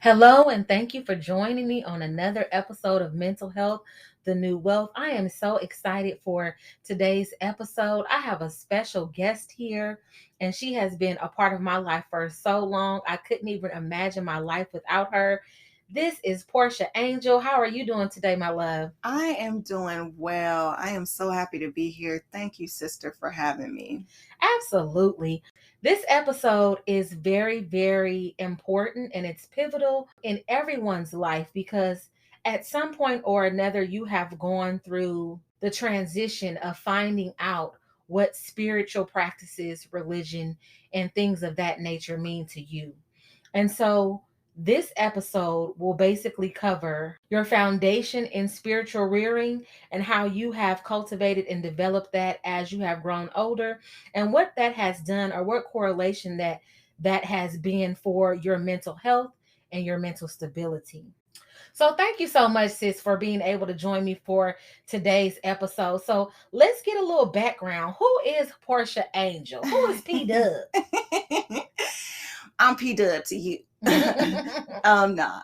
Hello, and thank you for joining me on another episode of Mental Health, the New Wealth. I am so excited for today's episode. I have a special guest here, and she has been a part of my life for so long. I couldn't even imagine my life without her. This is Portia Angel. How are you doing today, my love? I am doing well. I am so happy to be here. Thank you, sister, for having me. Absolutely. This episode is very, very important and it's pivotal in everyone's life because at some point or another, you have gone through the transition of finding out what spiritual practices, religion, and things of that nature mean to you. And so this episode will basically cover your foundation in spiritual rearing and how you have cultivated and developed that as you have grown older and what that has done or what correlation that has been for your mental health and your mental stability. So thank you so much, sis, for being able to join me for today's episode. So let's get a little background. Who is Portia Angel? Who is P Dub? I'm P Dub to you. Nah.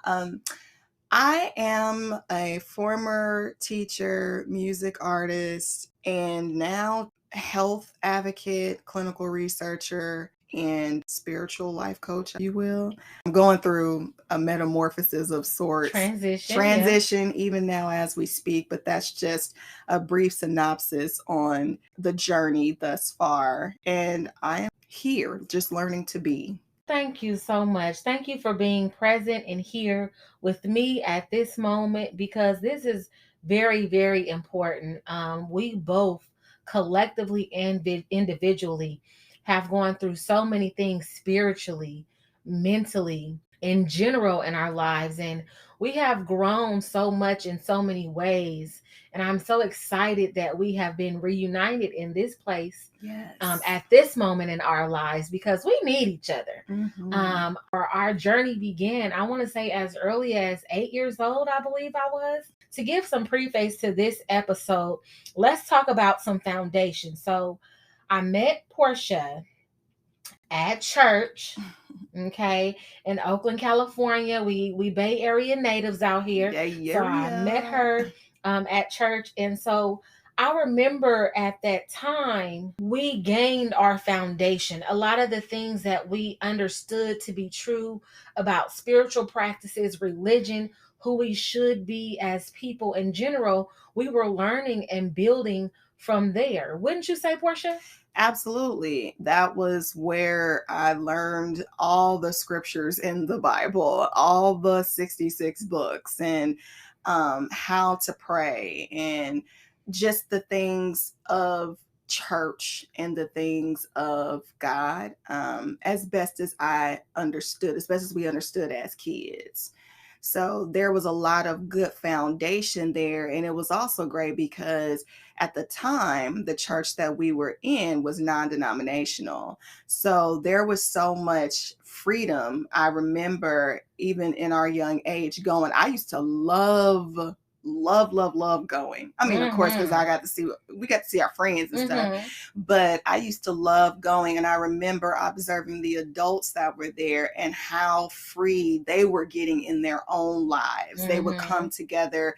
I am a former teacher, music artist, and now health advocate, clinical researcher, and spiritual life coach, you will. I'm going through a metamorphosis of sorts. Transition, even now as we speak, but that's just a brief synopsis on the journey thus far. And I am here just learning to be. Thank you so much. Thank you for being present and here with me at this moment because this is very, very important. We both collectively and individually have gone through so many things spiritually, mentally, in general in our lives. And we have grown so much in so many ways. And I'm so excited that we have been reunited in this place. Yes. At this moment in our lives because we need each other. Mm-hmm. Our journey began, I want to say, as early as 8 years old, I believe I was. To give some preface to this episode, let's talk about some foundation. So I met Portia at church, okay, in Oakland, California. We Bay Area natives out here. Yeah, So I met her at church. And so I remember at that time, we gained our foundation. A lot of the things that we understood to be true about spiritual practices, religion, who we should be as people in general, we were learning and building from there. Wouldn't you say, Portia? Absolutely. That was where I learned all the scriptures in the Bible, all the 66 books, and how to pray, and just the things of church and the things of God, as best as I understood, as best as we understood as kids. So there was a lot of good foundation there. And it was also great because at the time, the church that we were in was non denominational. So there was so much freedom. I remember even in our young age going, I used to love going. I mean, of course, because we got to see our friends and stuff, but I used to love going. And I remember observing the adults that were there and how free they were getting in their own lives. They would come together,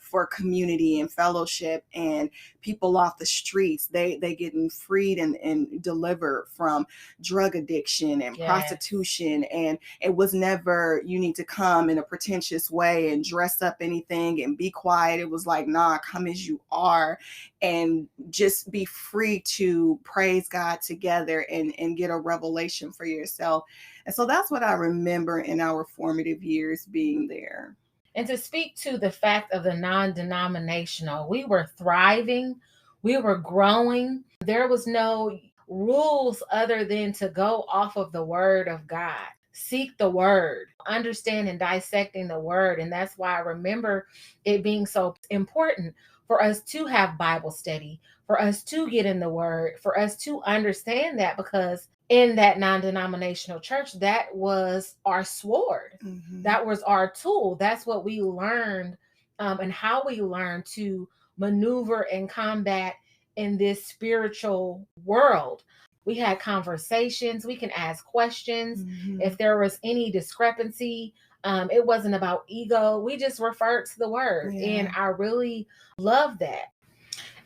for community and fellowship, and people off the streets, they getting freed and delivered from drug addiction and prostitution. And it was never, you need to come in a pretentious way and dress up anything and be quiet. It was like, nah, come as you are and just be free to praise God together and get a revelation for yourself. And so that's what I remember in our formative years being there. And to speak to the fact of the non denominational, we were thriving, we were growing. There was no rules other than to go off of the word of God. Seek the word, understand and dissecting the word. And that's why I remember it being so important for us to have Bible study, for us to get in the word, for us to understand that, because in that non-denominational church, that was our sword. That was our tool. That's what we learned, and how we learned to maneuver and combat in this spiritual world. We had conversations. We can ask questions. Mm-hmm. If there was any discrepancy, it wasn't about ego. We just referred to the word. And I really love that.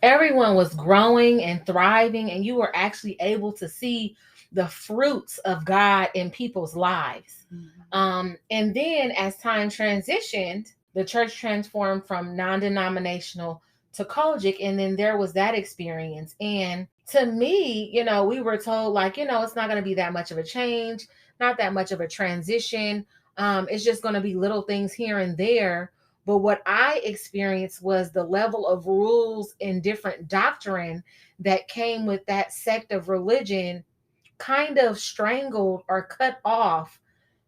Everyone was growing and thriving, and you were actually able to see the fruits of God in people's lives. And then as time transitioned, the church transformed from non-denominational to Kojic, and then there was that experience. And to me, we were told, like, it's not going to be that much of a change, not that much of a transition. It's just going to be little things here and there. But what I experienced was the level of rules and different doctrine that came with that sect of religion kind of strangled or cut off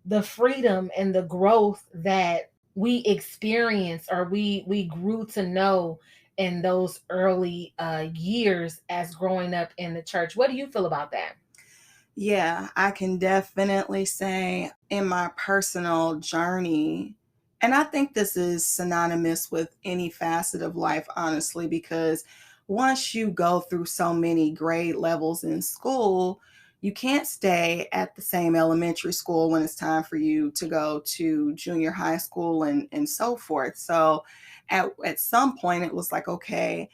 the freedom and the growth that we experienced, or we grew to know in those early years as growing up in the church. What do you feel about that? Yeah, I can definitely say in my personal journey, and I think this is synonymous with any facet of life, honestly, because once you go through so many grade levels in school, you can't stay at the same elementary school when it's time for you to go to junior high school and so forth. So at some point, it was like, okay,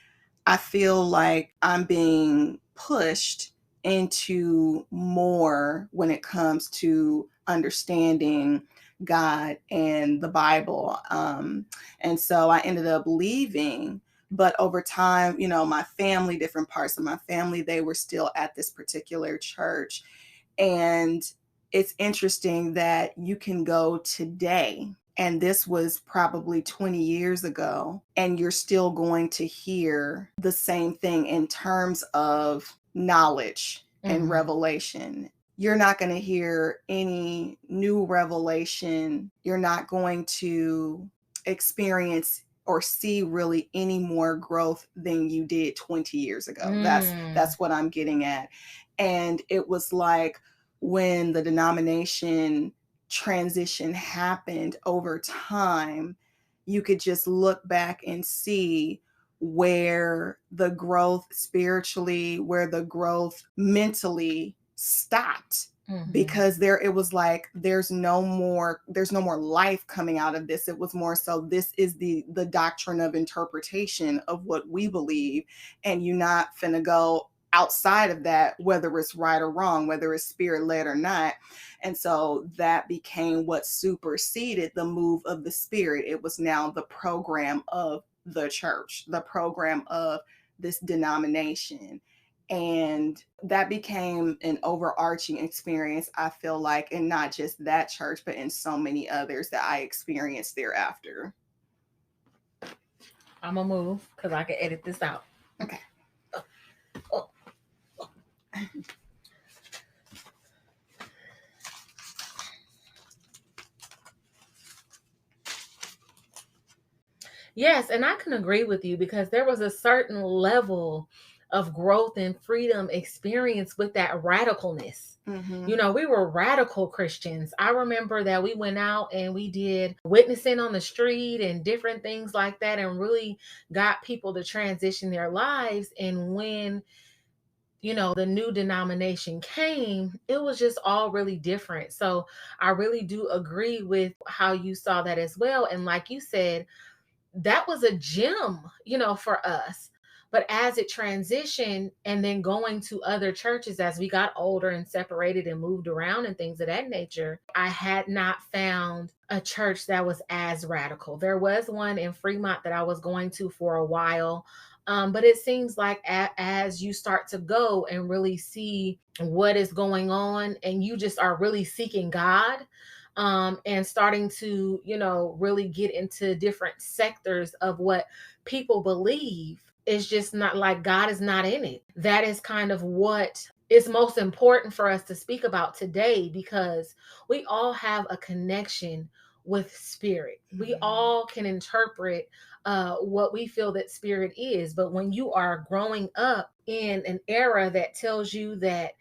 I feel like I'm being pushed into more when it comes to understanding God and the Bible. And so I ended up leaving. But over time, my family, different parts of my family, they were still at this particular church. And it's interesting that you can go today, and this was probably 20 years ago, and you're still going to hear the same thing in terms of knowledge and revelation. You're not going to hear any new revelation. You're not going to experience or see really any more growth than you did 20 years ago. That's what I'm getting at. And it was like when the denomination transition happened over time, you could just look back and see where the growth spiritually, where the growth mentally stopped. Because it was like there's no more life coming out of this. It was more so, this is the doctrine of interpretation of what we believe, and you're not finna go outside of that, whether it's right or wrong, whether it's spirit led or not. And so that became what superseded the move of the spirit. It was now the program of the church, the program of this denomination. And that became an overarching experience, I feel like, and not just that church, but in so many others that I experienced thereafter. I'm gonna move because I can edit this out. Okay. Yes, and I can agree with you because there was a certain level of growth and freedom experience with that radicalness. We were radical Christians. I remember that we went out and we did witnessing on the street and different things like that, and really got people to transition their lives. And when the new denomination came, it was just all really different. So I really do agree with how you saw that as well. And like you said, that was a gem, for us. But as it transitioned and then going to other churches as we got older and separated and moved around and things of that nature, I had not found a church that was as radical. There was one in Fremont that I was going to for a while. But it seems like as you start to go and really see what is going on, and you just are really seeking God, and starting to, really get into different sectors of what people believe, it's just not like God is not in it. That is kind of what is most important for us to speak about today, because we all have a connection with spirit. We all can interpret what we feel that spirit is. But when you are growing up in an era that tells you that,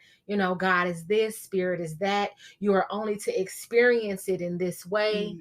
God is this, spirit is that. You are only to experience it in this way.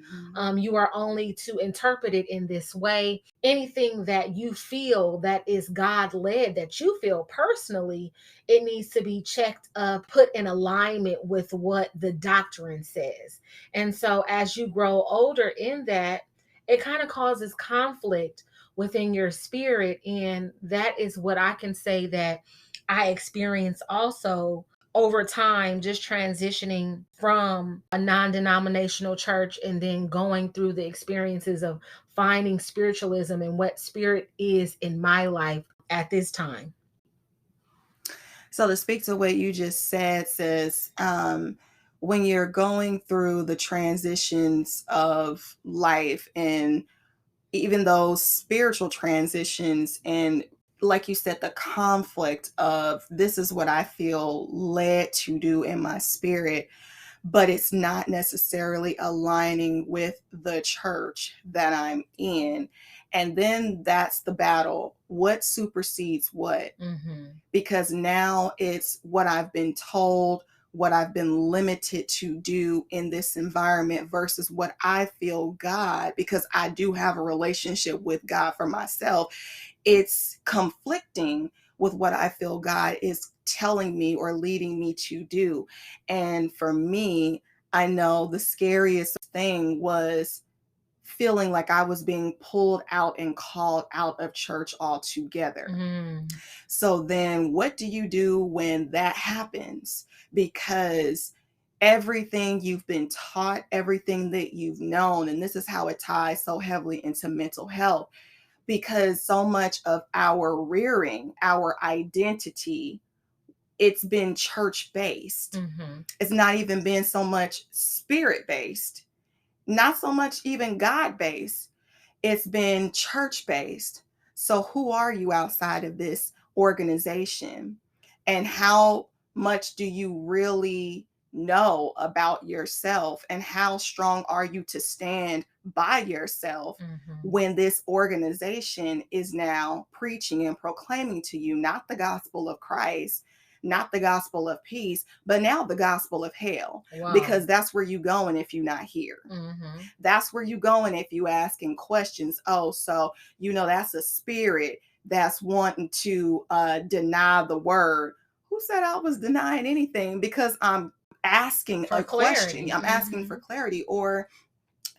You are only to interpret it in this way. Anything that you feel that is God led, that you feel personally, it needs to be checked up, put in alignment with what the doctrine says. And so as you grow older in that, it kind of causes conflict within your spirit. And that is what I can say that I experience also over time, just transitioning from a non-denominational church and then going through the experiences of finding spiritualism and what spirit is in my life at this time. So to speak to what you just said, sis, when you're going through the transitions of life and even those spiritual transitions, and like you said, the conflict of this is what I feel led to do in my spirit, but it's not necessarily aligning with the church that I'm in. And then that's the battle. What supersedes what? Because now it's what I've been told, what I've been limited to do in this environment versus what I feel God, because I do have a relationship with God for myself. It's conflicting with what I feel God is telling me or leading me to do. And for me, I know the scariest thing was feeling like I was being pulled out and called out of church altogether. So then what do you do when that happens? Because everything you've been taught, everything that you've known, and this is how it ties so heavily into mental health, because so much of our rearing, our identity, it's been church based. It's not even been so much spirit based, not so much even God based. It's been church based. So who are you outside of this organization? And how much do you really know about yourself? And how strong are you to stand by yourself when this organization is now preaching and proclaiming to you not the gospel of Christ, not the gospel of peace, but now the gospel of hell? Wow. Because that's where you going if you're not here. That's where you going if you asking questions. Oh, so that's a spirit that's wanting to deny the word. Who said I was denying anything? Because I'm asking for a question. I'm asking for clarity, or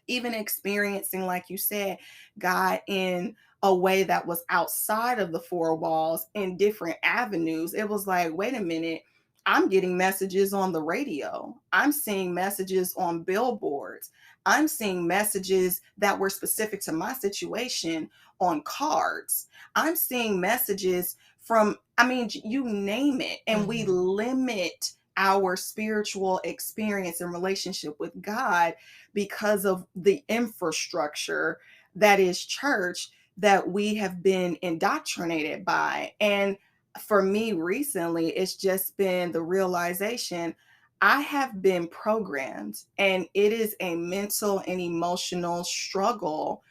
even experiencing, like you said, God in a way that was outside of the four walls in different avenues. It was like, wait a minute, I'm getting messages on the radio. I'm seeing messages on billboards. I'm seeing messages that were specific to my situation on cards. I'm seeing messages from, you name it. And we limit our spiritual experience and relationship with God because of the infrastructure that is church that we have been indoctrinated by. And for me recently, it's just been the realization I have been programmed, and it is a mental and emotional struggle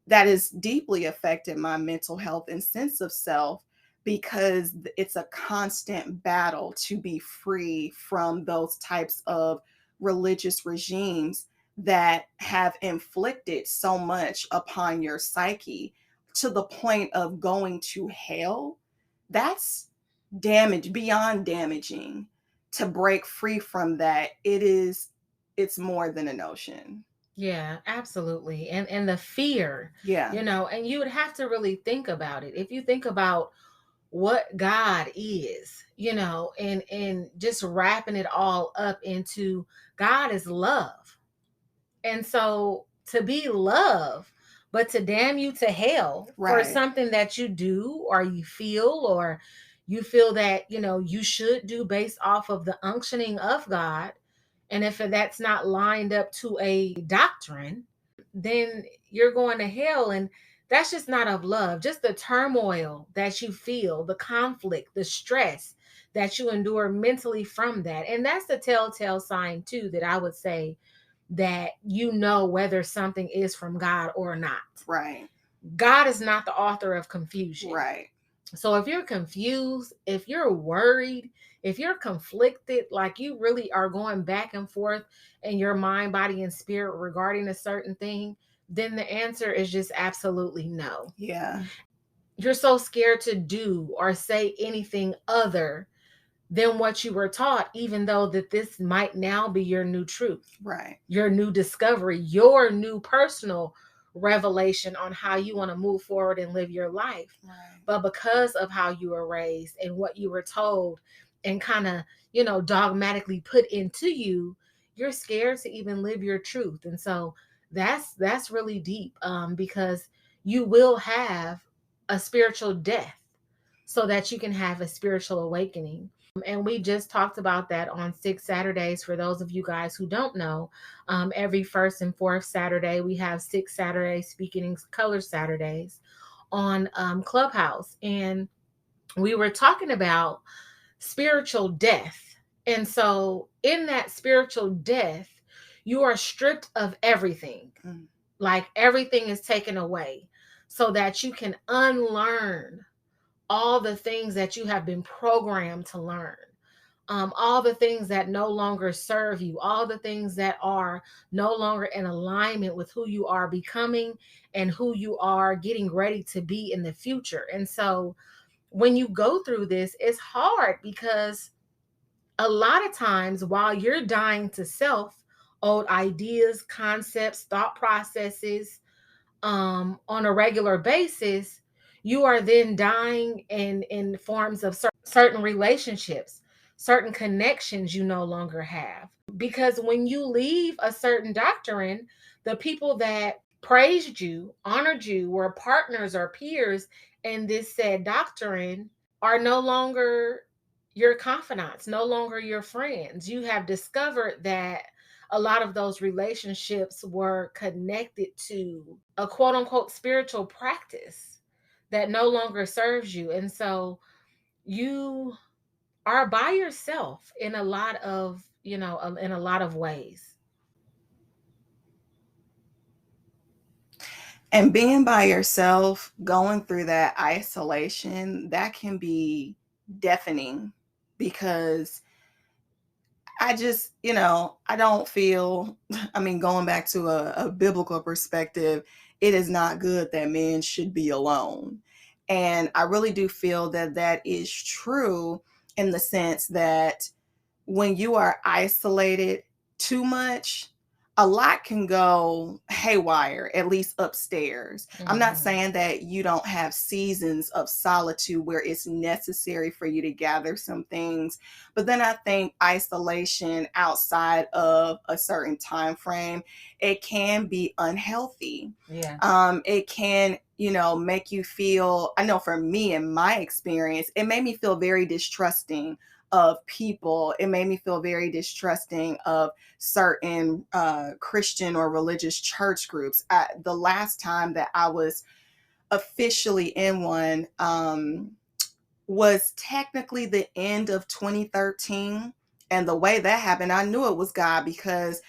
that has deeply affected my mental health and sense of self, because it's a constant battle to be free from those types of religious regimes that have inflicted so much upon your psyche to the point of going to hell. That's damage beyond damaging. To break free from that, it's more than a notion. Yeah, absolutely. And the fear, Yeah. And you would have to really think about it. If you think about what God is, and just wrapping it all up into God is love. And so to be love, but to damn you to hell for something that you do or you feel that, you should do based off of the unctioning of God. And if that's not lined up to a doctrine, then you're going to hell. And that's just not of love. Just the turmoil that you feel, the conflict, the stress that you endure mentally from that. And that's the telltale sign too, that I would say that whether something is from God or not. Right. God is not the author of confusion. Right. So if you're confused, if you're worried, if you're conflicted, like you really are going back and forth in your mind, body, and spirit regarding a certain thing, then the answer is just absolutely no. Yeah. You're so scared to do or say anything other than what you were taught, even though that this might now be your new truth, Right. your new discovery, your new personal revelation on how you want to move forward and live your life. Right. But because of how you were raised and what you were told and kind of, dogmatically put into you, you're scared to even live your truth. And so that's really deep, because you will have a spiritual death so that you can have a spiritual awakening. And we just talked about that on 6 Saturdays. For those of you guys who don't know, every first and fourth Saturday, we have 6 Saturday Speaking in Color Saturdays on Clubhouse. And we were talking about spiritual death. And so, in that spiritual death, you are stripped of everything. Like everything is taken away so that you can unlearn all the things that you have been programmed to learn, all the things that no longer serve you, all the things that are no longer in alignment with who you are becoming and who you are getting ready to be in the future. And so when you go through this, it's hard because a lot of times while you're dying to self, old ideas, concepts, thought processes, on a regular basis, you are then dying in forms of certain relationships, certain connections you no longer have. Because when you leave a certain doctrine, the people that praised you, honored you, were partners or peers in this said doctrine are no longer your confidants, no longer your friends. You have discovered that a lot of those relationships were connected to a quote unquote spiritual practice that no longer serves you. And so you are by yourself in a lot of, in a lot of ways. And being by yourself, going through that isolation, that can be deafening because I just, I don't feel, going back to a biblical perspective, it is not good that men should be alone. And I really do feel that that is true in the sense that when you are isolated too much, a lot can go haywire, at least upstairs. I'm not saying that you don't have seasons of solitude where it's necessary for you to gather some things, but then I think isolation outside of a certain time frame, it can be unhealthy. Yeah. It can, make you feel, I know for me in my experience, it made me feel very distrusting of people. It made me feel very distrusting of certain Christian or religious church groups. The last time that I was officially in one was technically the end of 2013. And the way that happened, I knew it was God because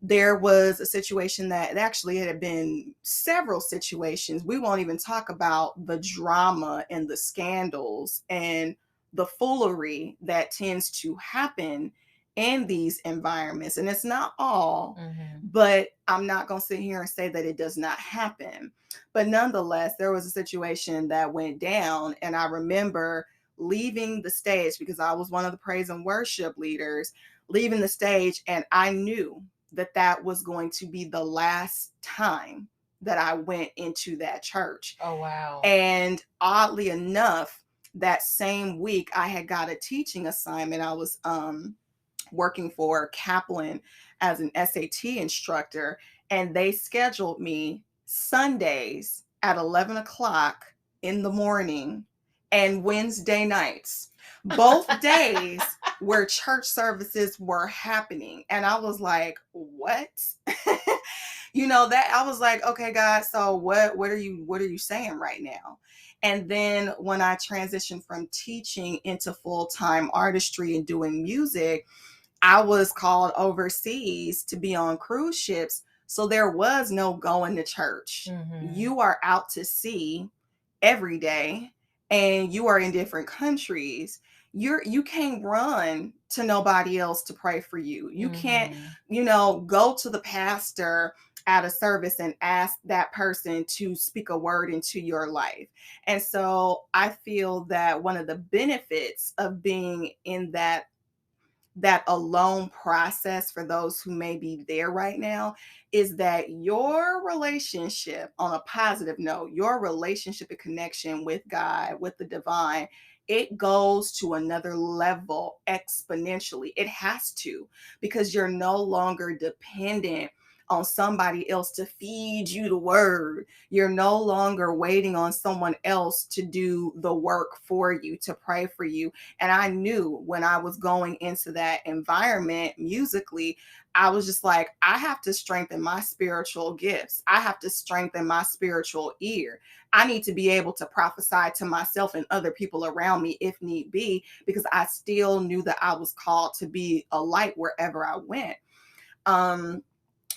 there was a situation that actually it had been several situations. We won't even talk about the drama and the scandals and the foolery that tends to happen in these environments. And it's not all, but I'm not going to sit here and say that it does not happen. But nonetheless, there was a situation that went down, and I remember leaving the stage because I was one of the praise and worship leaders, leaving the stage, and I knew that that was going to be the last time that I went into that church. Oh, wow. And oddly enough, that same week I had got a teaching assignment. I was working for Kaplan as an SAT instructor, and they scheduled me Sundays at 11 o'clock in the morning and Wednesday nights. Both days where church services were happening. And I was like, what? That I was like, okay, God, so what are you saying right now? And then when I transitioned from teaching into full-time artistry and doing music, I was called overseas to be on cruise ships. So there was no going to church. You are out to sea every day. and you are in different countries, you can't run to nobody else to pray for you. You can't, go to the pastor at a service and ask that person to speak a word into your life. And so I feel that one of the benefits of being in that alone process for those who may be there right now is that your relationship, on a positive note, your relationship and connection with God, with the divine, it goes to another level exponentially. It has to, because you're no longer dependent on somebody else to feed you the word. You're no longer waiting on someone else to do the work for you, to pray for you. And I knew when I was going into that environment musically, I was just like, I have to strengthen my spiritual gifts. I have to strengthen my spiritual ear. I need to be able to prophesy to myself and other people around me if need be, because I still knew that I was called to be a light wherever I went.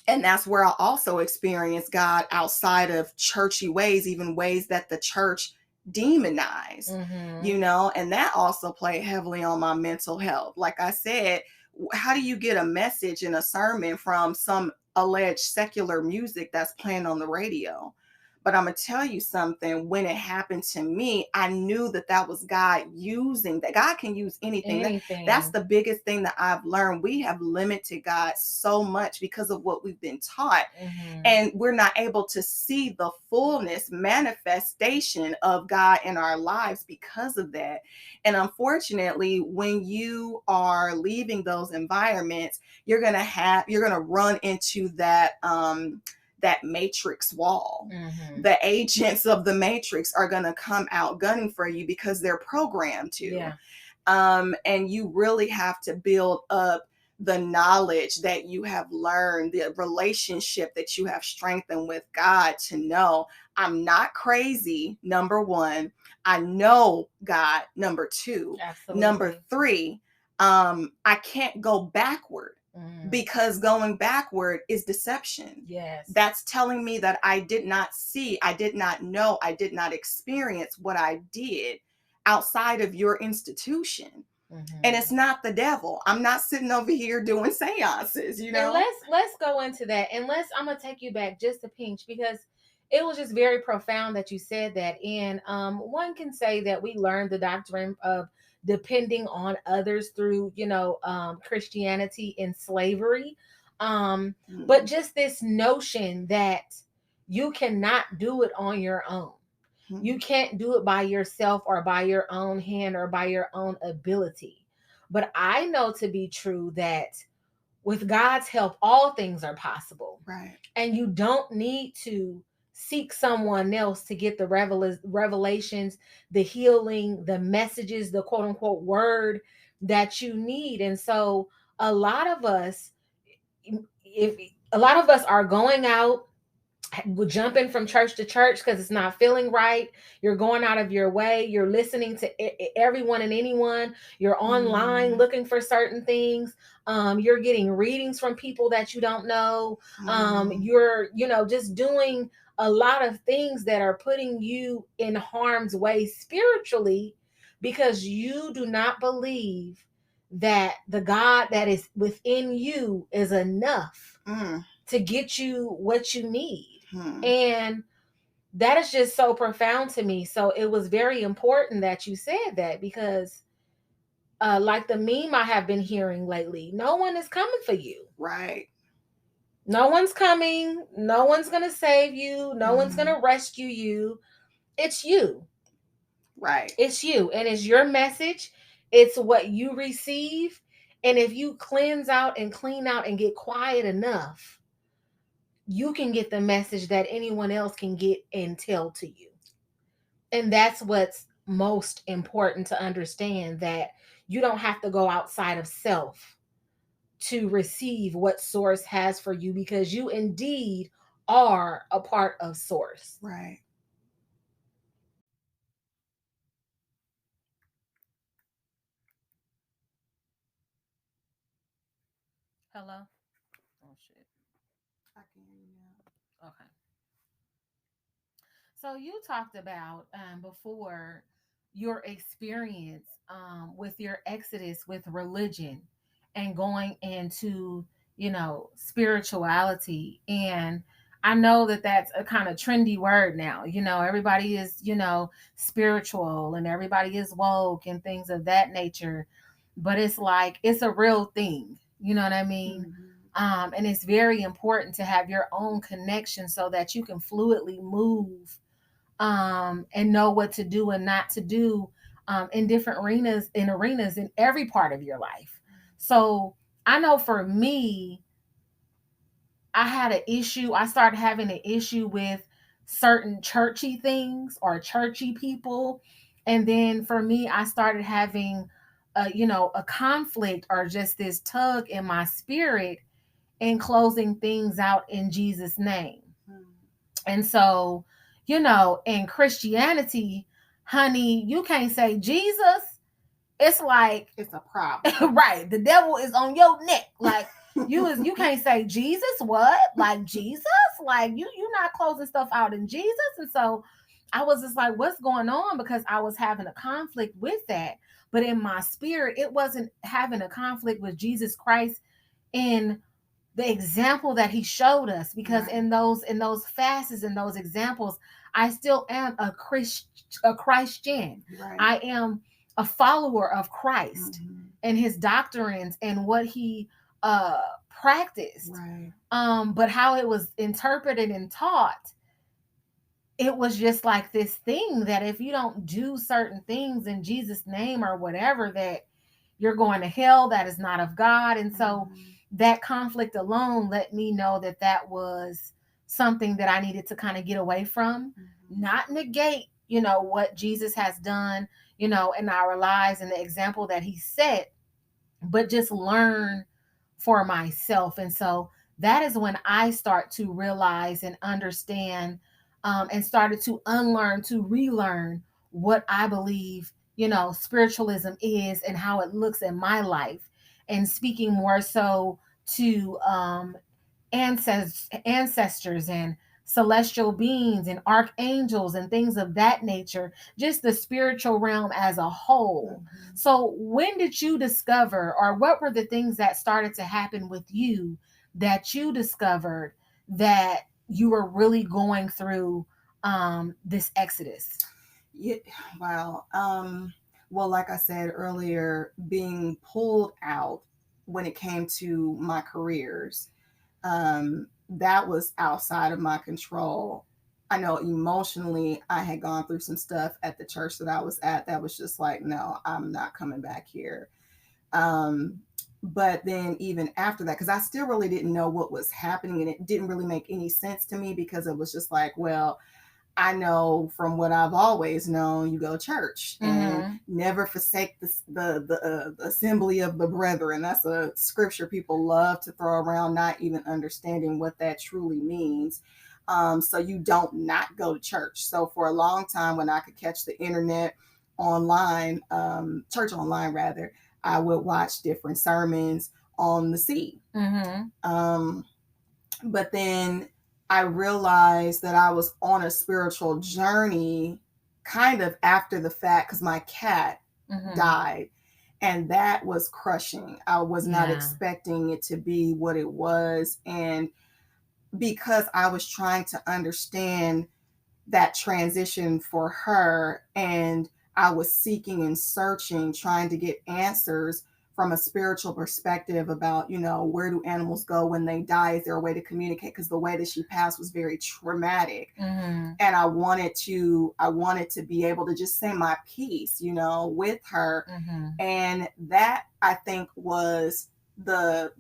And that's where I also experienced God outside of churchy ways, even ways that the church demonized, and that also played heavily on my mental health. Like I said, how do you get a message in a sermon from some alleged secular music that's playing on the radio? But I'm going to tell you something. When it happened to me, I knew that that was God using that. God can use anything. That's the biggest thing that I've learned. We have limited God so much because of what we've been taught. And we're not able to see the fullness manifestation of God in our lives because of that. And unfortunately, when you are leaving those environments, you're going to run into that matrix wall. The agents of the matrix are going to come out gunning for you because they're programmed to. Yeah. And you really have to build up the knowledge that you have learned, the relationship that you have strengthened with God, to know I'm not crazy, number one. I know God, number two. Absolutely. Number three, I can't go backward, because going backward is deception. Yes. That's telling me that I did not see, I did not know, I did not experience what I did outside of your institution. And it's not the devil. I'm not sitting over here doing seances, And let's go into that. And I'm gonna take you back just a pinch, because it was just very profound that you said that. And one can say that we learned the doctrine of depending on others through, Christianity and slavery. But just this notion that you cannot do it on your own. You can't do it by yourself or by your own hand or by your own ability. But I know to be true that with God's help, all things are possible. Right. And you don't need to seek someone else to get the revelations, the healing, the messages, the quote unquote word that you need. And so a lot of us, if a lot of us are going out, jumping from church to church because it's not feeling right. You're going out of your way. You're listening to everyone and anyone. You're online looking for certain things. You're getting readings from people that you don't know. You're, just doing a lot of things that are putting you in harm's way spiritually, because you do not believe that the God that is within you is enough to get you what you need. And that is just so profound to me. So it was very important that you said that, because like the meme I have been hearing lately, no one is coming for you. Right. No one's coming. No one's going to save you. No one's going to rescue you. It's you. Right. It's you. And it's your message. It's what you receive. And if you cleanse out and clean out and get quiet enough, you can get the message that anyone else can get and tell to you. And that's what's most important to understand, that you don't have to go outside of self to receive what source has for you, because you indeed are a part of source. Right. Hello? Oh, shit. I can hear you now. Okay. So you talked about before your experience with your exodus with religion and going into, spirituality. And I know that that's a kind of trendy word now. Everybody is, spiritual, and everybody is woke and things of that nature. But it's like, it's a real thing. You know what I mean? And it's very important to have your own connection so that you can fluidly move and know what to do and not to do in different arenas in every part of your life. So I know for me, I started having an issue with certain churchy things or churchy people. And then for me, I started having a conflict or just this tug in my spirit in closing things out in Jesus' name. And so, in Christianity, honey, you can't say Jesus. It's like, it's a problem. Right. The devil is on your neck. Like, you can't say Jesus. What? Like Jesus? Like you're not closing stuff out in Jesus. And so I was just like, what's going on? Because I was having a conflict with that. But in my spirit, it wasn't having a conflict with Jesus Christ in the example that he showed us, because Right. in those fasts and those examples, I still am a Christian. Right. I am a follower of Christ and his doctrines and what he practiced. Right. But how it was interpreted and taught, it was just like this thing that if you don't do certain things in Jesus' name or whatever, that you're going to hell, that is not of God. And so that conflict alone let me know that that was something that I needed to kind of get away from, not negate, what Jesus has done, in our lives and the example that he set, but just learn for myself. And so that is when I start to realize and understand and started to unlearn, to relearn what I believe, spiritualism is and how it looks in my life, and speaking more so to ancestors and celestial beings and archangels and things of that nature, just the spiritual realm as a whole. So when did you discover, or what were the things that started to happen with you that you discovered that you were really going through this exodus? Yeah, wow. Well, like I said earlier, being pulled out when it came to my careers, that was outside of my control. I know emotionally I had gone through some stuff at the church that I was at that was just like, no, I'm not coming back here. But then even after that, because I still really didn't know what was happening, and it didn't really make any sense to me, because it was just like, well, I know from what I've always known, you go to church and never forsake the assembly of the brethren. That's a scripture people love to throw around, not even understanding what that truly means. So you don't not go to church. So for a long time, when I could catch the internet online, church online rather, I would watch different sermons on the sea. But then I realized that I was on a spiritual journey kind of after the fact, because my cat died. And that was crushing. I was not expecting it to be what it was. And because I was trying to understand that transition for her, and I was seeking and searching, trying to get answers from a spiritual perspective about, where do animals go when they die? Is there a way to communicate? Because the way that she passed was very traumatic. And I wanted to be able to just say my piece, with her. And that, I think, was the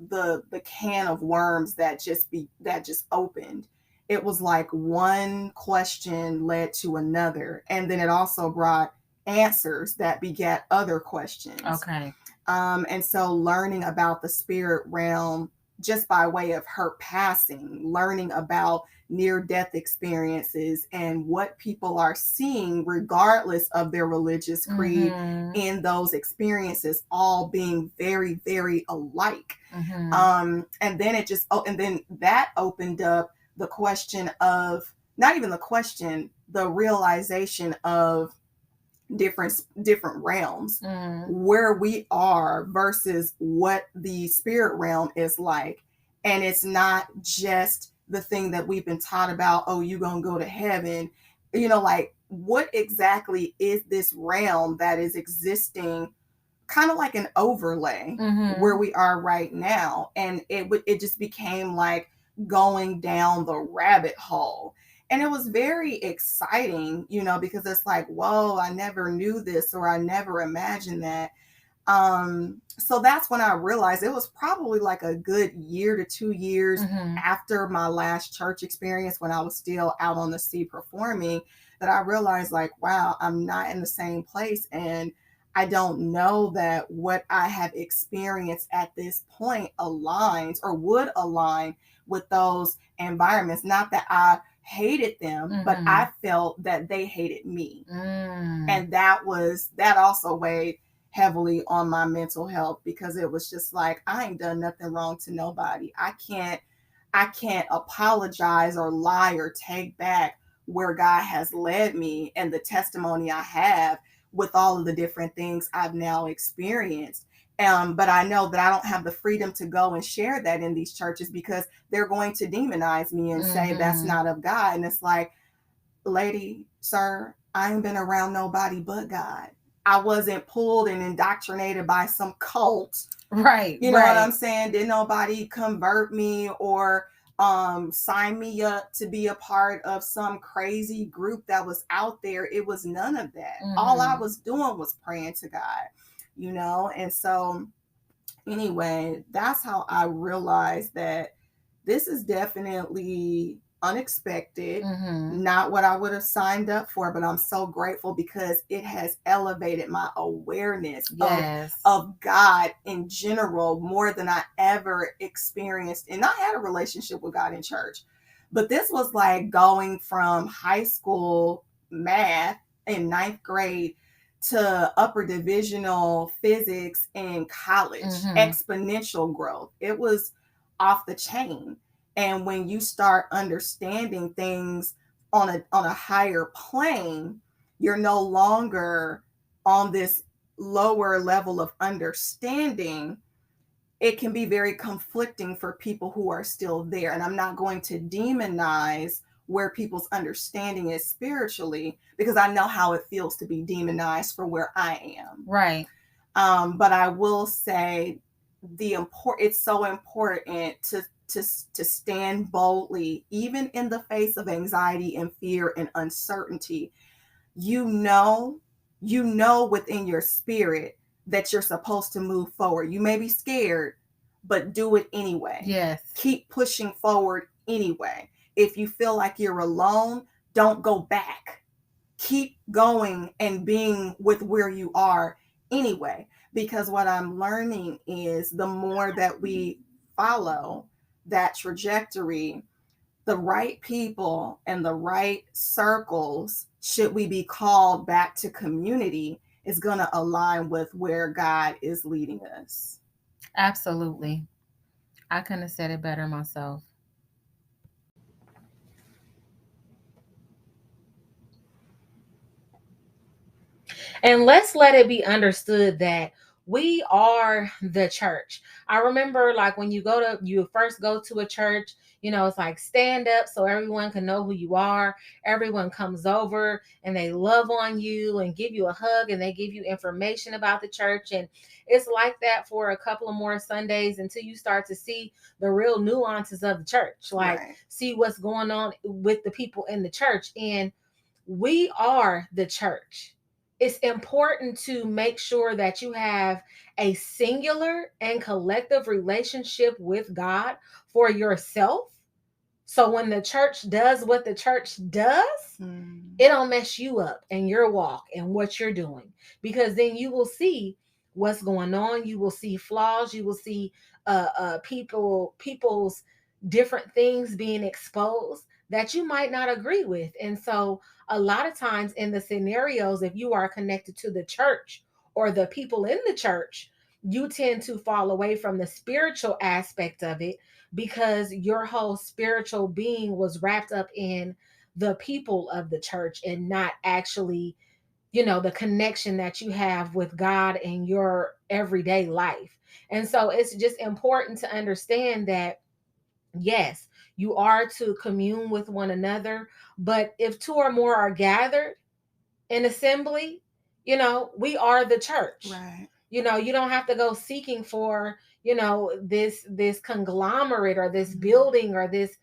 can of worms that just opened. It was like one question led to another, and then it also brought answers that begat other questions. Okay. And so learning about the spirit realm just by way of her passing, learning about near-death experiences and what people are seeing regardless of their religious creed in those experiences, all being very, very alike. And then that opened up the question of, not even the question, the realization of different realms, where we are versus what the spirit realm is like. And it's not just the thing that we've been taught about, oh, you're gonna go to heaven, like what exactly is this realm that is existing, kind of like an overlay where we are right now. And it just became like going down the rabbit hole. And it was very exciting, because it's like, whoa, I never knew this, or I never imagined that. So that's when I realized it was probably like a good year to 2 years after my last church experience, when I was still out on the sea performing, that I realized, like, wow, I'm not in the same place. And I don't know that what I have experienced at this point aligns or would align with those environments. Not that I hated them, but I felt that they hated me. And that also weighed heavily on my mental health, because it was just like, I ain't done nothing wrong to nobody. I can't apologize or lie or take back where God has led me and the testimony I have with all of the different things I've now experienced. But I know that I don't have the freedom to go and share that in these churches, because they're going to demonize me and say that's not of God. And it's like, lady, sir, I ain't been around nobody but God. I wasn't pulled and indoctrinated by some cult. Right. You know what I'm saying? Didn't nobody convert me or sign me up to be a part of some crazy group that was out there. It was none of that. All I was doing was praying to God, And so anyway, that's how I realized that this is definitely unexpected, not what I would have signed up for, but I'm so grateful because it has elevated my awareness of God in general more than I ever experienced. And I had a relationship with God in church, but this was like going from high school math in ninth grade to upper divisional physics in college, exponential growth. It was off the chain. And when you start understanding things on a higher plane, you're no longer on this lower level of understanding. It can be very conflicting for people who are still there. And I'm not going to demonize where people's understanding is spiritually, because I know how it feels to be demonized for where I am. Right. But I will say it's so important to stand boldly, even in the face of anxiety and fear and uncertainty. You know within your spirit that you're supposed to move forward. You may be scared, but do it anyway. Yes. Keep pushing forward anyway. If you feel like you're alone, don't go back. Keep going and being with where you are anyway. Because what I'm learning is the more that we follow that trajectory, the right people and the right circles, should we be called back to community, is going to align with where God is leading us. Absolutely. I couldn't have said it better myself. And let's let it be understood that we are the church. I remember, like, when you first go to a church, it's like stand up so everyone can know who you are. Everyone comes over and they love on you and give you a hug and they give you information about the church. And it's like that for a couple of more Sundays until you start to see the real nuances of the church, like see what's going on with the people in the church. And we are the church. It's important to make sure that you have a singular and collective relationship with God for yourself. So when the church does what the church does, it don't mess you up in your walk and what you're doing, because then you will see what's going on. You will see flaws. You will see people's different things being exposed that you might not agree with. And so a lot of times in the scenarios, if you are connected to the church or the people in the church, you tend to fall away from the spiritual aspect of it, because your whole spiritual being was wrapped up in the people of the church and not actually the connection that you have with God in your everyday life. And so it's just important to understand that, yes, you are to commune with one another, but if two or more are gathered in assembly, we are the church. Right. You don't have to go seeking for, this conglomerate or this building or this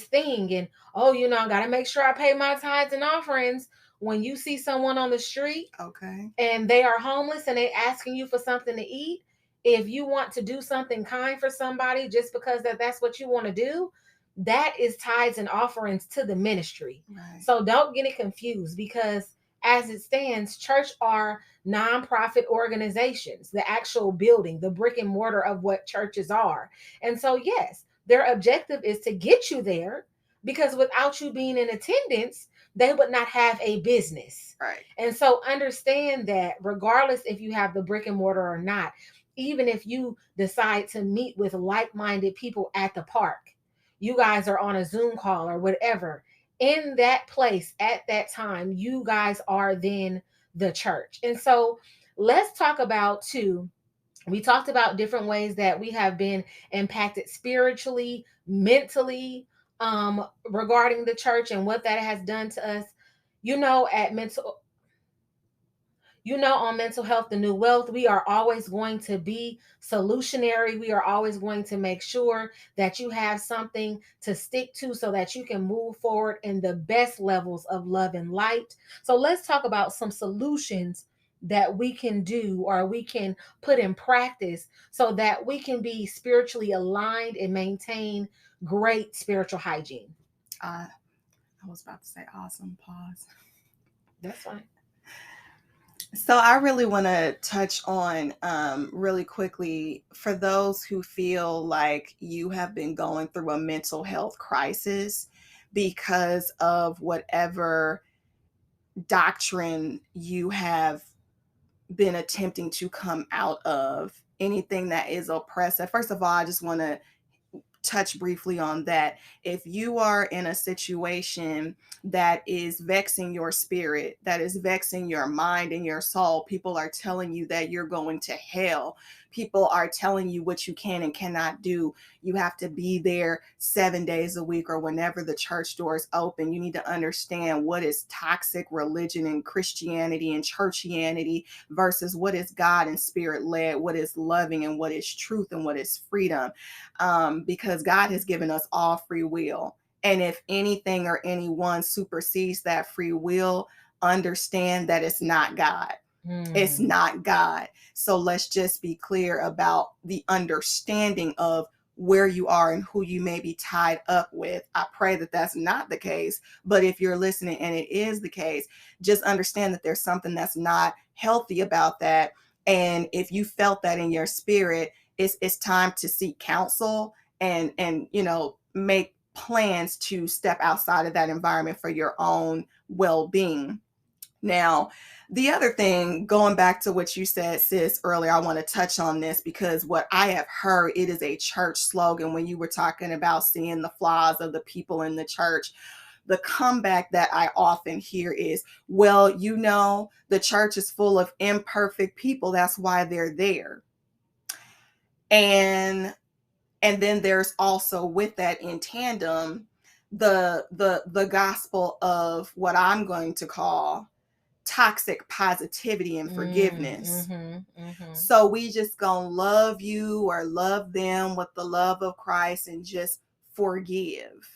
thing. And I got to make sure I pay my tithes and offerings. When you see someone on the street, okay, and they are homeless and they asking you for something to eat, if you want to do something kind for somebody just because that's what you want to do, that is tithes and offerings to the ministry. right. So don't get it confused, because as it stands, church are nonprofit organizations, the actual building, the brick and mortar of what churches are. And so, yes, their objective is to get you there, because without you being in attendance, they would not have a business. Right. And so understand that regardless if you have the brick and mortar or not, even if you decide to meet with like-minded people at the park, you guys are on a Zoom call or whatever, in that place at that time, you guys are then the church. And so let's talk about too. We talked about different ways that we have been impacted spiritually, mentally, regarding the church and what that has done to us. At on Mental Health, the New Wealth, we are always going to be solutionary. We are always going to make sure that you have something to stick to so that you can move forward in the best levels of love and light. So let's talk about some solutions that we can do or we can put in practice so that we can be spiritually aligned and maintain great spiritual hygiene. I was about to say awesome. Pause. That's fine. So I really want to touch on really quickly, for those who feel like you have been going through a mental health crisis because of whatever doctrine you have been attempting to come out of, anything that is oppressive. First of all, I just want to touch briefly on that. If you are in a situation that is vexing your spirit, that is vexing your mind and your soul, people are telling you that you're going to hell. People are telling you what you can and cannot do. You have to be there 7 days a week or whenever the church doors open. You need to understand what is toxic religion and Christianity and churchianity versus what is God and spirit led, what is loving and what is truth and what is freedom. Because God has given us all free will. And if anything or anyone supersedes that free will, understand that it's not God. It's not God. So let's just be clear about the understanding of where you are and who you may be tied up with. I pray that that's not the case. But if you're listening and it is the case, just understand that there's something that's not healthy about that. And if you felt that in your spirit, it's time to seek counsel and make plans to step outside of that environment for your own well-being. Now, the other thing, going back to what you said, sis, earlier, I want to touch on this because what I have heard, it is a church slogan when you were talking about seeing the flaws of the people in the church. The comeback that I often hear is, well, the church is full of imperfect people. That's why they're there. And then there's also with that in tandem, the gospel of what I'm going to call toxic positivity and forgiveness. So we just gonna love you or love them with the love of Christ and just forgive.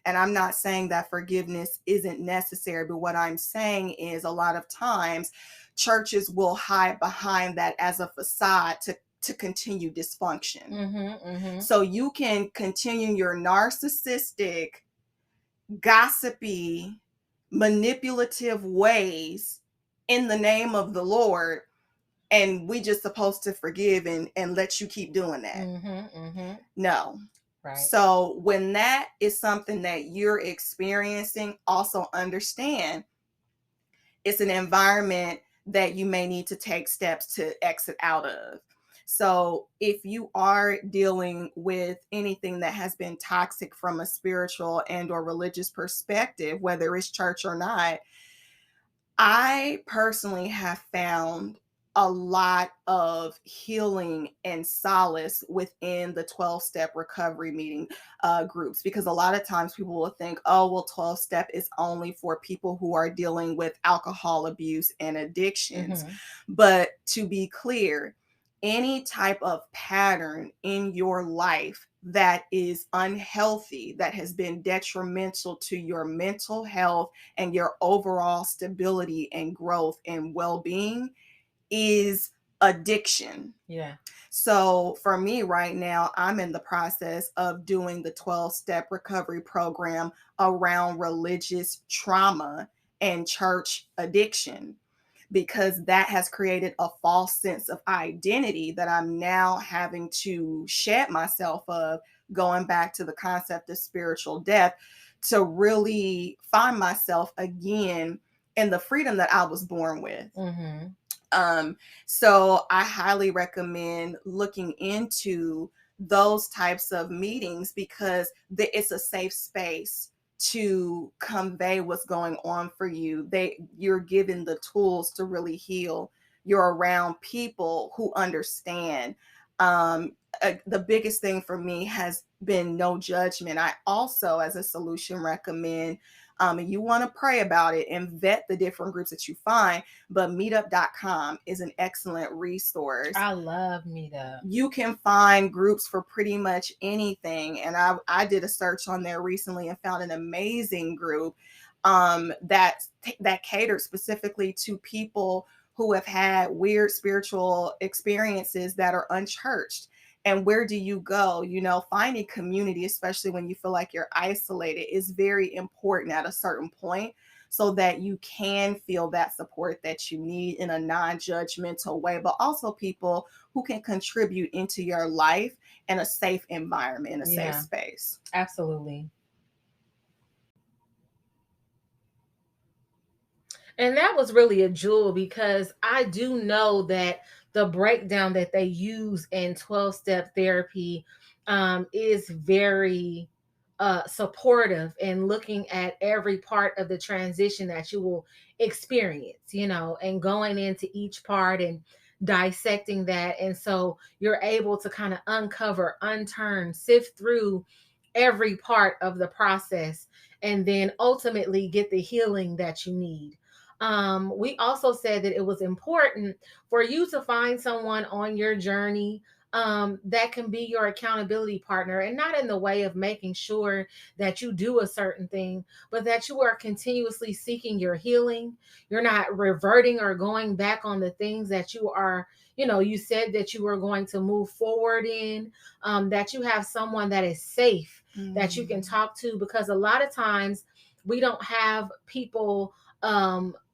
And I'm not saying that forgiveness isn't necessary, but what I'm saying is a lot of times churches will hide behind that as a facade to continue dysfunction. So you can continue your narcissistic, gossipy, manipulative ways in the name of the Lord, and we just supposed to forgive and let you keep doing that. No. Right. So when that is something that you're experiencing, also understand it's an environment that you may need to take steps to exit out of. So if you are dealing with anything that has been toxic from a spiritual and or religious perspective, whether it's church or not, I personally have found a lot of healing and solace within the 12-step recovery meeting groups, because a lot of times people will think, oh, well, 12-step is only for people who are dealing with alcohol abuse and addictions. But to be clear, any type of pattern in your life that is unhealthy, that has been detrimental to your mental health and your overall stability and growth and well-being, is addiction. Yeah. So for me right now, I'm in the process of doing the 12-step recovery program around religious trauma and church addiction, because that has created a false sense of identity that I'm now having to shed myself of, going back to the concept of spiritual death, to really find myself again in the freedom that I was born with. So I highly recommend looking into those types of meetings, because it's a safe space to convey what's going on for you. You're given the tools to really heal. You're around people who understand. The biggest thing for me has been no judgment. I also, as a solution, recommend, and you want to pray about it and vet the different groups that you find, but meetup.com is an excellent resource. I love Meetup. You can find groups for pretty much anything. And I did a search on there recently and found an amazing group that catered specifically to people who have had weird spiritual experiences that are unchurched. And where do you go? Finding community, especially when you feel like you're isolated, is very important at a certain point, so that you can feel that support that you need in a non-judgmental way, but also people who can contribute into your life in a safe environment, in a safe space. Absolutely. And that was really a jewel, because I do know that the breakdown that they use in 12-step therapy is very supportive in looking at every part of the transition that you will experience, and going into each part and dissecting that. And so you're able to kind of uncover, unturn, sift through every part of the process, and then ultimately get the healing that you need. We also said that it was important for you to find someone on your journey that can be your accountability partner, and not in the way of making sure that you do a certain thing, but that you are continuously seeking your healing. You're not reverting or going back on the things that you said that you were going to move forward in, that you have someone that is safe that you can talk to, because a lot of times we don't have people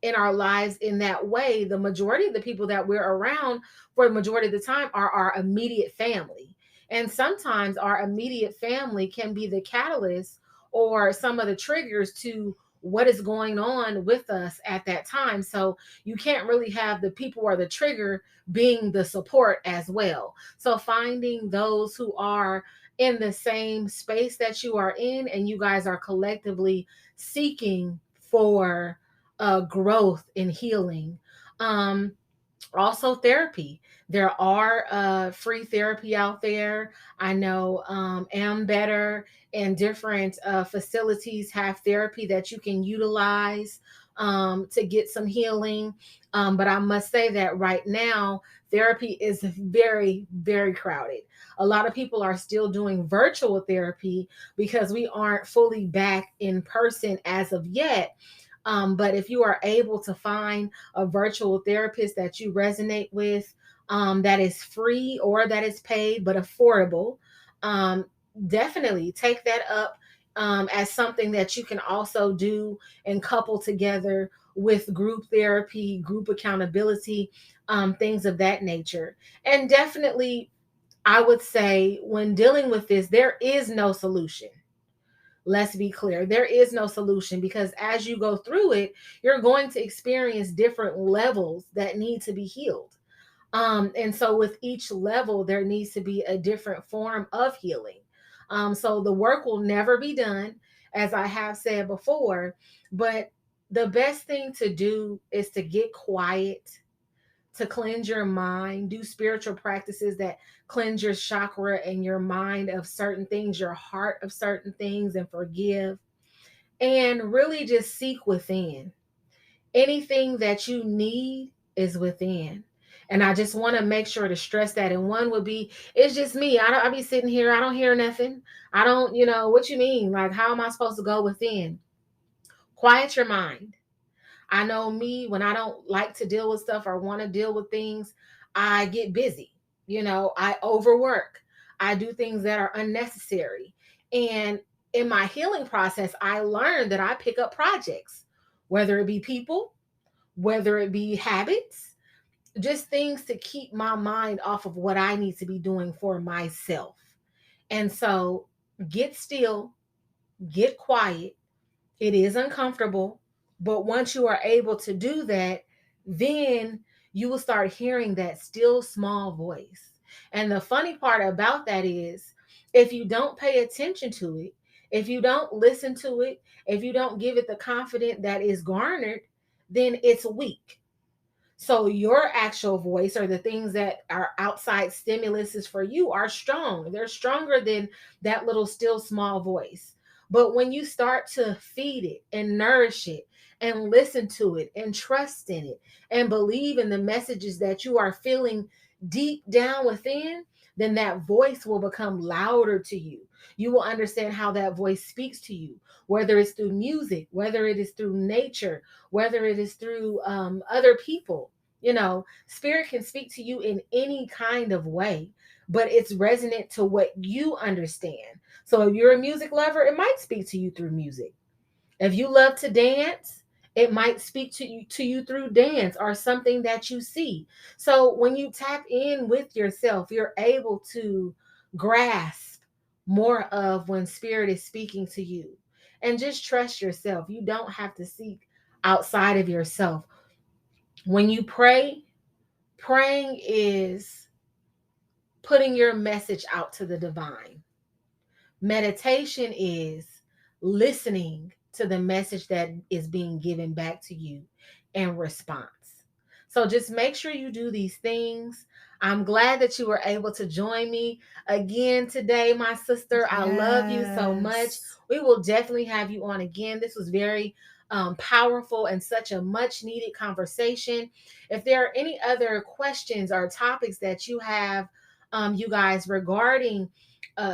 in our lives in that way. The majority of the people that we're around for the majority of the time are our immediate family. And sometimes our immediate family can be the catalyst or some of the triggers to what is going on with us at that time. So you can't really have the people or the trigger being the support as well. So finding those who are in the same space that you are in, and you guys are collectively seeking for growth and healing. Also therapy. There are free therapy out there. I know Am Better and different facilities have therapy that you can utilize to get some healing. But I must say that right now, therapy is very, very crowded. A lot of people are still doing virtual therapy because we aren't fully back in person as of yet. But if you are able to find a virtual therapist that you resonate with, that is free or that is paid but affordable, um, definitely take that up as something that you can also do and couple together with group therapy, group accountability, things of that nature. And definitely, I would say when dealing with this, there is no solution. Let's be clear. There is no solution, because as you go through it, you're going to experience different levels that need to be healed. And so with each level, there needs to be a different form of healing. So the work will never be done, as I have said before, but the best thing to do is to get quiet, to cleanse your mind, do spiritual practices that cleanse your chakra and your mind of certain things, your heart of certain things, and forgive. And really just seek within. Anything that you need is within. And I just want to make sure to stress that. And one would be, it's just me. I be sitting here, I don't hear nothing. I don't, what you mean? Like, how am I supposed to go within? Quiet your mind. I know me, when I don't like to deal with stuff or want to deal with things, I get busy. I overwork. I do things that are unnecessary. And in my healing process, I learned that I pick up projects, whether it be people, whether it be habits, just things to keep my mind off of what I need to be doing for myself. And so get still, get quiet. It is uncomfortable, but once you are able to do that, then you will start hearing that still small voice. And the funny part about that is, if you don't pay attention to it, if you don't listen to it, if you don't give it the confidence that is garnered, then it's weak. So your actual voice, or the things that are outside stimuluses for you, are strong. They're stronger than that little still small voice. But when you start to feed it and nourish it and listen to it and trust in it and believe in the messages that you are feeling deep down within, then that voice will become louder to you. You will understand how that voice speaks to you, whether it's through music, whether it is through nature, whether it is through other people. Spirit can speak to you in any kind of way, but it's resonant to what you understand. So if you're a music lover, it might speak to you through music. If you love to dance, it might speak to you through dance or something that you see. So when you tap in with yourself, you're able to grasp more of when spirit is speaking to you. And just trust yourself. You don't have to seek outside of yourself. When you pray, praying is putting your message out to the divine. Meditation is listening to the message that is being given back to you in response. So just make sure you do these things. I'm glad that you were able to join me again today, my sister. I love you so much. We will definitely have you on again. This was very powerful and such a much needed conversation. If there are any other questions or topics that you have, you guys, regarding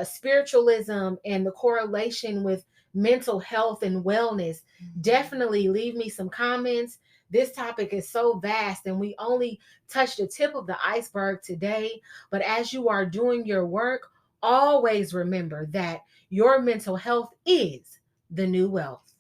spiritualism and the correlation with mental health and wellness, definitely leave me some comments. This topic is so vast and we only touched the tip of the iceberg today. But as you are doing your work, always remember that your mental health is the new wealth.